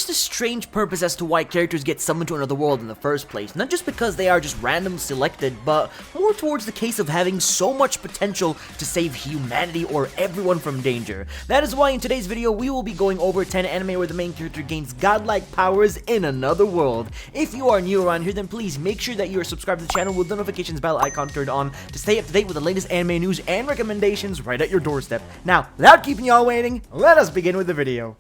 just a strange purpose as to why characters get summoned to another world in the first place, not just because they are just randomly selected, but more towards the case of having so much potential to save humanity or everyone from danger. That is why in today's video we will be going over 10 anime where the main character gains godlike powers in another world. If you are new around here, then please make sure that you are subscribed to the channel with the notifications bell icon turned on to stay up to date with the latest anime news and recommendations right at your doorstep. Now, without keeping y'all waiting, let us begin with the video.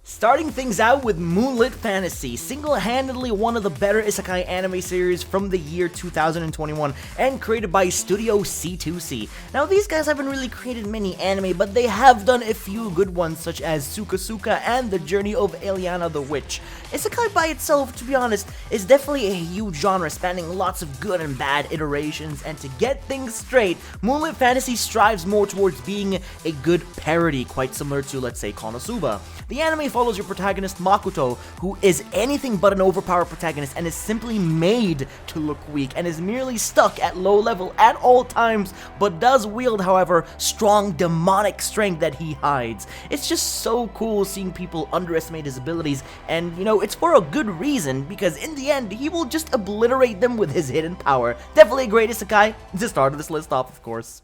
Starting things out with Moonlit Fantasy, single-handedly one of the better isekai anime series from the year 2021 and created by Studio C2C. Now these guys haven't really created many anime, but they have done a few good ones such as Suka and The Journey of Eliana the Witch. Isekai by itself, to be honest, is definitely a huge genre spanning lots of good and bad iterations, and to get things straight, Moonlit Fantasy strives more towards being a good parody, quite similar to, let's say, Konosuba. The anime follows your protagonist Makoto, who is anything but an overpowered protagonist and is simply made to look weak and is merely stuck at low level at all times, but does wield, however, strong demonic strength that he hides. It's just so cool seeing people underestimate his abilities, and you know, it's for a good reason, because in the end, he will just obliterate them with his hidden power. Definitely a great isekai to start this list off, of course.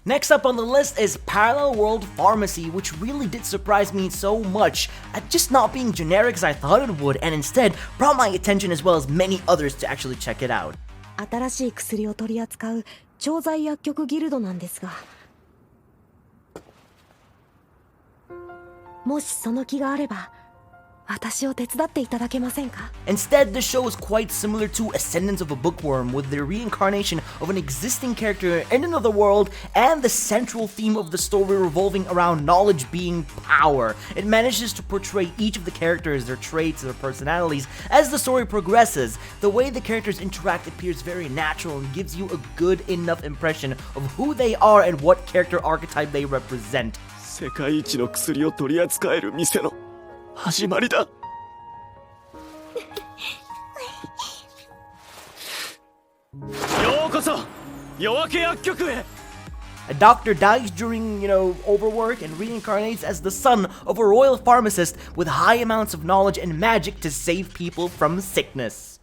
Next up on the list is Parallel World Pharmacy, which really did surprise me so much at just not being generic as I thought it would, and instead brought my attention as well as many others to actually check it out. 新しい薬を取り扱う調剤薬局ギルドなんですが、もしその気があれば Instead, the show is quite similar to Ascendance of a Bookworm, with the reincarnation of an existing character in another world, and the central theme of the story revolving around knowledge being power. It manages to portray each of the characters, their traits, their personalities, as the story progresses. The way the characters interact appears very natural and gives you a good enough impression of who they are and what character archetype they represent. 世界一の薬を取り扱える店の 始まりだ。 A doctor dies during, overwork and reincarnates as the son of a royal pharmacist with high amounts of knowledge and magic to save people from sickness.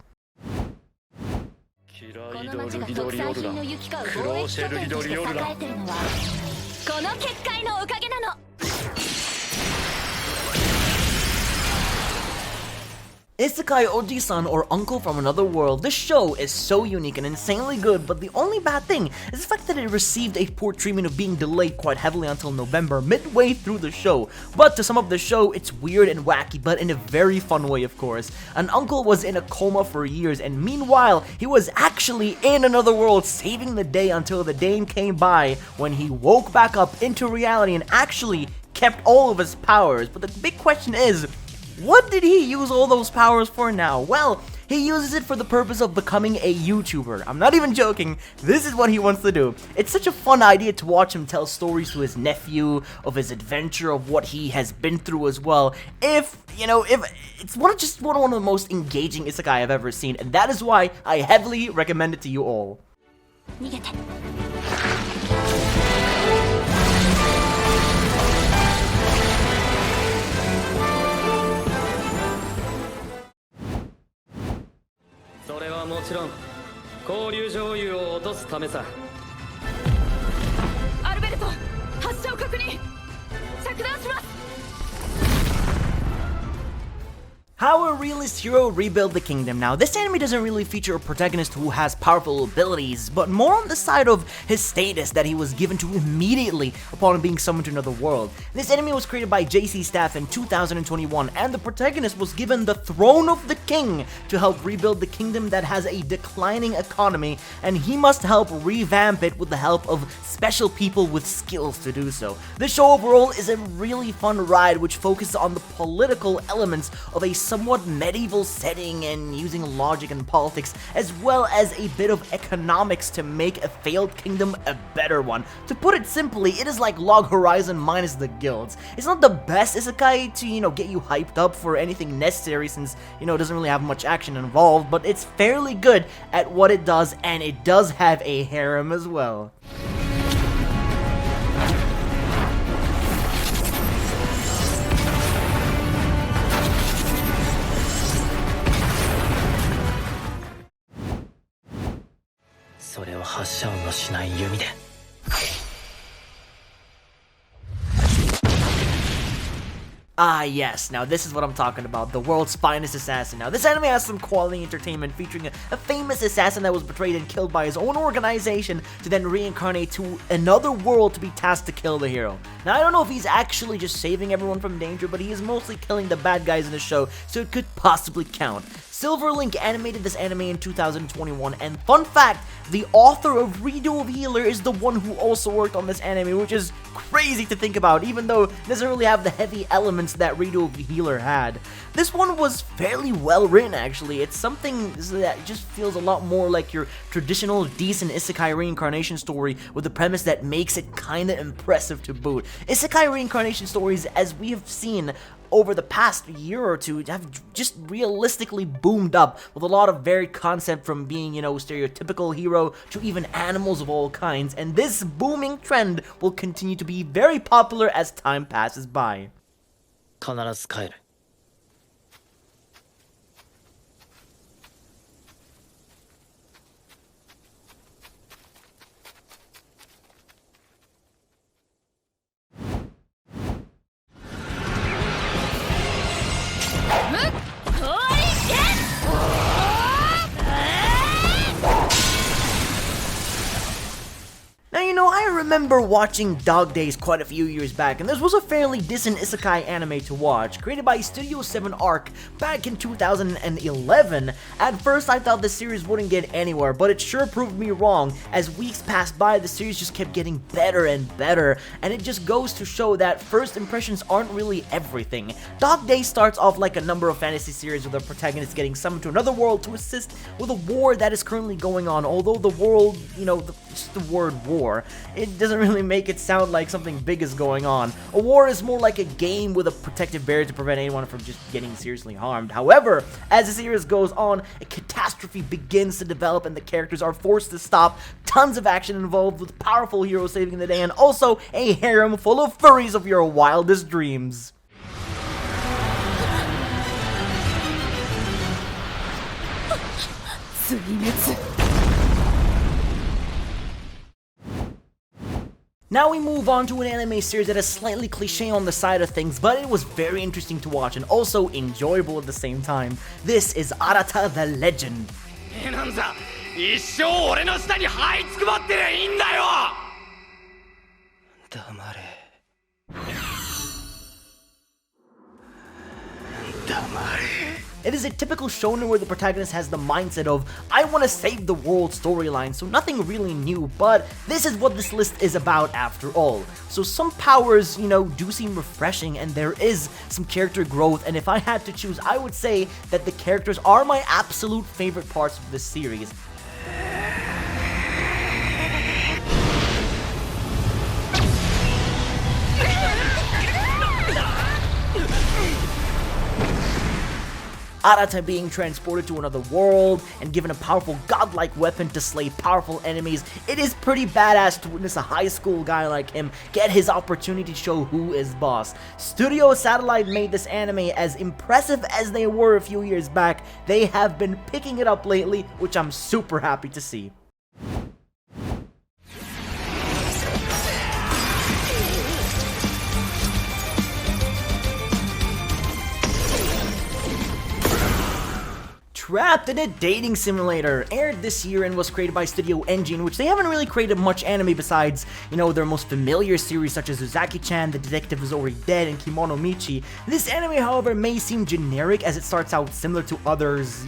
Isekai Ojisan, or Uncle from Another World. This show is so unique and insanely good, but the only bad thing is the fact that it received a poor treatment of being delayed quite heavily until November, midway through the show. But to sum up the show, it's weird and wacky, but in a very fun way, of course. An uncle was in a coma for years, and meanwhile, he was actually in another world, saving the day until the day came by when he woke back up into reality and actually kept all of his powers. But the big question is, what did he use all those powers for now? Well, he uses it for the purpose of becoming a YouTuber. I'm not even joking, this is what he wants to do. It's such a fun idea to watch him tell stories to his nephew, of his adventure, of what he has been through as well. If it's one of the most engaging isekai I've ever seen, and that is why I heavily recommend it to you all. もちろん交流上優を落とすためさ。アルベルト、発射を確認。着弾します。 How a realist hero rebuild the kingdom. Now, this anime doesn't really feature a protagonist who has powerful abilities, but more on the side of his status that he was given to immediately upon being summoned to another world. This anime was created by JC Staff in 2021, and the protagonist was given the throne of the king to help rebuild the kingdom that has a declining economy, and he must help revamp it with the help of special people with skills to do so. This show overall is a really fun ride which focuses on the political elements of a somewhat medieval setting and using logic and politics, as well as a bit of economics to make a failed kingdom a better one. To put it simply, it is like Log Horizon minus the guilds. It's not the best isekai to, get you hyped up for anything necessary since, it doesn't really have much action involved, but it's fairly good at what it does, and it does have a harem as well. Ah yes, now this is what I'm talking about, the world's finest assassin. Now this anime has some quality entertainment featuring a famous assassin that was betrayed and killed by his own organization to then reincarnate to another world to be tasked to kill the hero. Now I don't know if he's actually just saving everyone from danger, but he is mostly killing the bad guys in the show, so it could possibly count. Silverlink animated this anime in 2021, and fun fact, the author of Redo of Healer is the one who also worked on this anime, which is crazy to think about, even though it doesn't really have the heavy elements that Redo of Healer had. This one was fairly well written actually. It's something that just feels a lot more like your traditional decent isekai reincarnation story with a premise that makes it kinda impressive to boot. Isekai reincarnation stories, as we have seen over the past year or two, have just realistically boomed up with a lot of varied concept from being, stereotypical hero to even animals of all kinds, and this booming trend will continue to be very popular as time passes by. 必ず帰る。Now, I remember watching Dog Days quite a few years back, and this was a fairly decent isekai anime to watch, created by Studio 7 Arc back in 2011. At first, I thought the series wouldn't get anywhere, but it sure proved me wrong. As weeks passed by, the series just kept getting better and better, and it just goes to show that first impressions aren't really everything. Dog Days starts off like a number of fantasy series with the protagonist getting summoned to another world to assist with a war that is currently going on, although the world, just the word war, it doesn't really make it sound like something big is going on. A war is more like a game with a protective barrier to prevent anyone from just getting seriously harmed. However, as the series goes on, a catastrophe begins to develop and the characters are forced to stop. Tons of action involved with powerful heroes saving the day, and also a harem full of furries of your wildest dreams. Now we move on to an anime series that is slightly cliche on the side of things, but it was very interesting to watch and also enjoyable at the same time. This is Arata The Legend. なんざ一生俺の下に這いつくばってりゃいいんだよ。黙れ。 It is a typical shonen where the protagonist has the mindset of, I want to save the world storyline, so nothing really new, but this is what this list is about after all. So some powers, do seem refreshing, and there is some character growth, and if I had to choose, I would say that the characters are my absolute favorite parts of this series. Arata being transported to another world and given a powerful godlike weapon to slay powerful enemies. It is pretty badass to witness a high school guy like him get his opportunity to show who is boss. Studio Satellite made this anime as impressive as they were a few years back. They have been picking it up lately, which I'm super happy to see. Trapped in a Dating Simulator aired this year and was created by Studio Engine, which they haven't really created much anime besides, their most familiar series such as Uzaki-chan, The Detective Is Already Dead, and Kimono Michi. This anime, however, may seem generic as it starts out similar to others,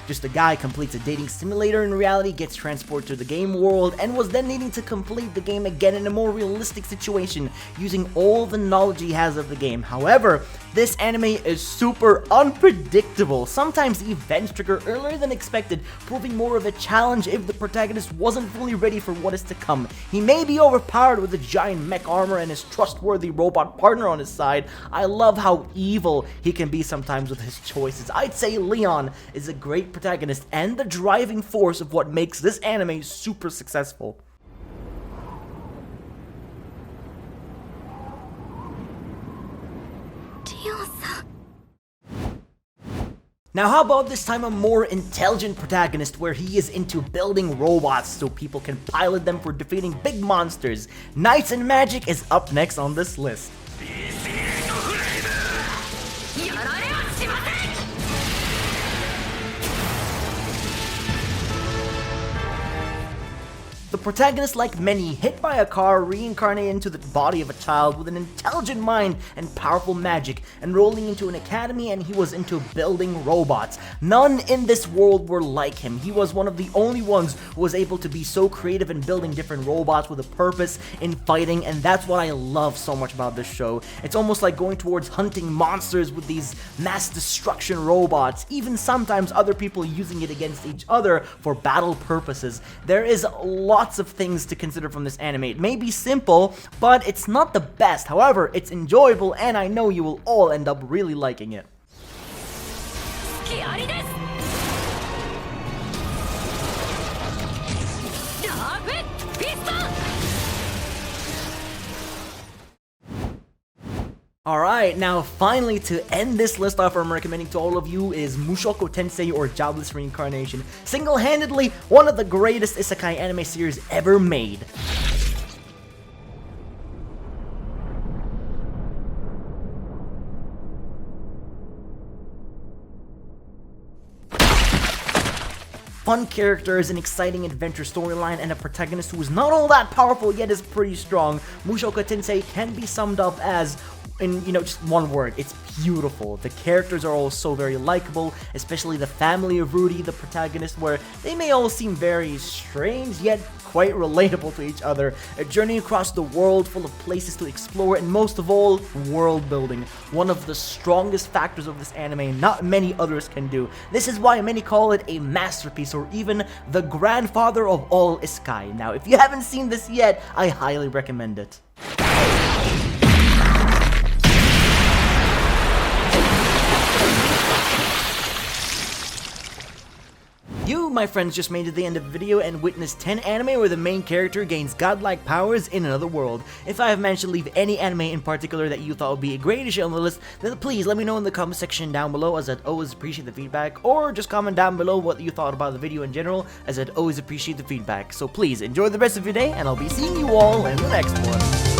just a guy completes a dating simulator in reality, gets transported to the game world, and was then needing to complete the game again in a more realistic situation, using all the knowledge he has of the game. However, This anime is super unpredictable. Sometimes events trigger earlier than expected, proving more of a challenge if the protagonist wasn't fully ready for what is to come. He may be overpowered with a giant mech armor and his trustworthy robot partner on his side. I love how evil he can be sometimes with his choices. I'd say Leon is a great protagonist and the driving force of what makes this anime super successful. Now how about this time a more intelligent protagonist where he is into building robots so people can pilot them for defeating big monsters. Knights and Magic is up next on this list. The protagonist, like many, hit by a car, reincarnated into the body of a child with an intelligent mind and powerful magic, enrolling into an academy, and he was into building robots. None in this world were like him. He was one of the only ones who was able to be so creative in building different robots with a purpose in fighting, and that's what I love so much about this show. It's almost like going towards hunting monsters with these mass destruction robots, even sometimes other people using it against each other for battle purposes. There is lots of things to consider from this anime. It may be simple, but it's not the best. However, it's enjoyable, and I know you will all end up really liking it. Alright, now finally to end this list off, I'm recommending to all of you is Mushoku Tensei or Jobless Reincarnation. Single-handedly, one of the greatest isekai anime series ever made. Fun characters, an exciting adventure storyline, and a protagonist who is not all that powerful yet is pretty strong. Mushoku Tensei can be summed up as, in just one word, it's beautiful. The characters are all so very likable, especially the family of Rudy, the protagonist, where they may all seem very strange yet quite relatable to each other. A journey across the world full of places to explore, and most of all, world building. One of the strongest factors of this anime, not many others can do. This is why many call it a masterpiece, or even the grandfather of all isekai. Now, if you haven't seen this yet, I highly recommend it. You, my friends, just made it to the end of the video and witnessed 10 anime where the main character gains godlike powers in another world. If I have managed to leave any anime in particular that you thought would be a great addition on the list, then please let me know in the comment section down below, as I'd always appreciate the feedback, or just comment down below what you thought about the video in general, as I'd always appreciate the feedback. So please enjoy the rest of your day, and I'll be seeing you all in the next one.